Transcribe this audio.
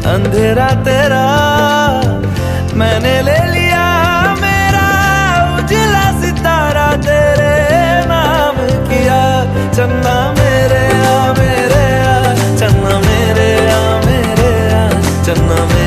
अंधेरा तेरा मैंने ले लिया, मेरा उजला सितारा तेरे नाम किया। चन्ना मेरे आ, मेरे आ, चन्ना मेरे आ, मेरे आ, चन्ना मेरे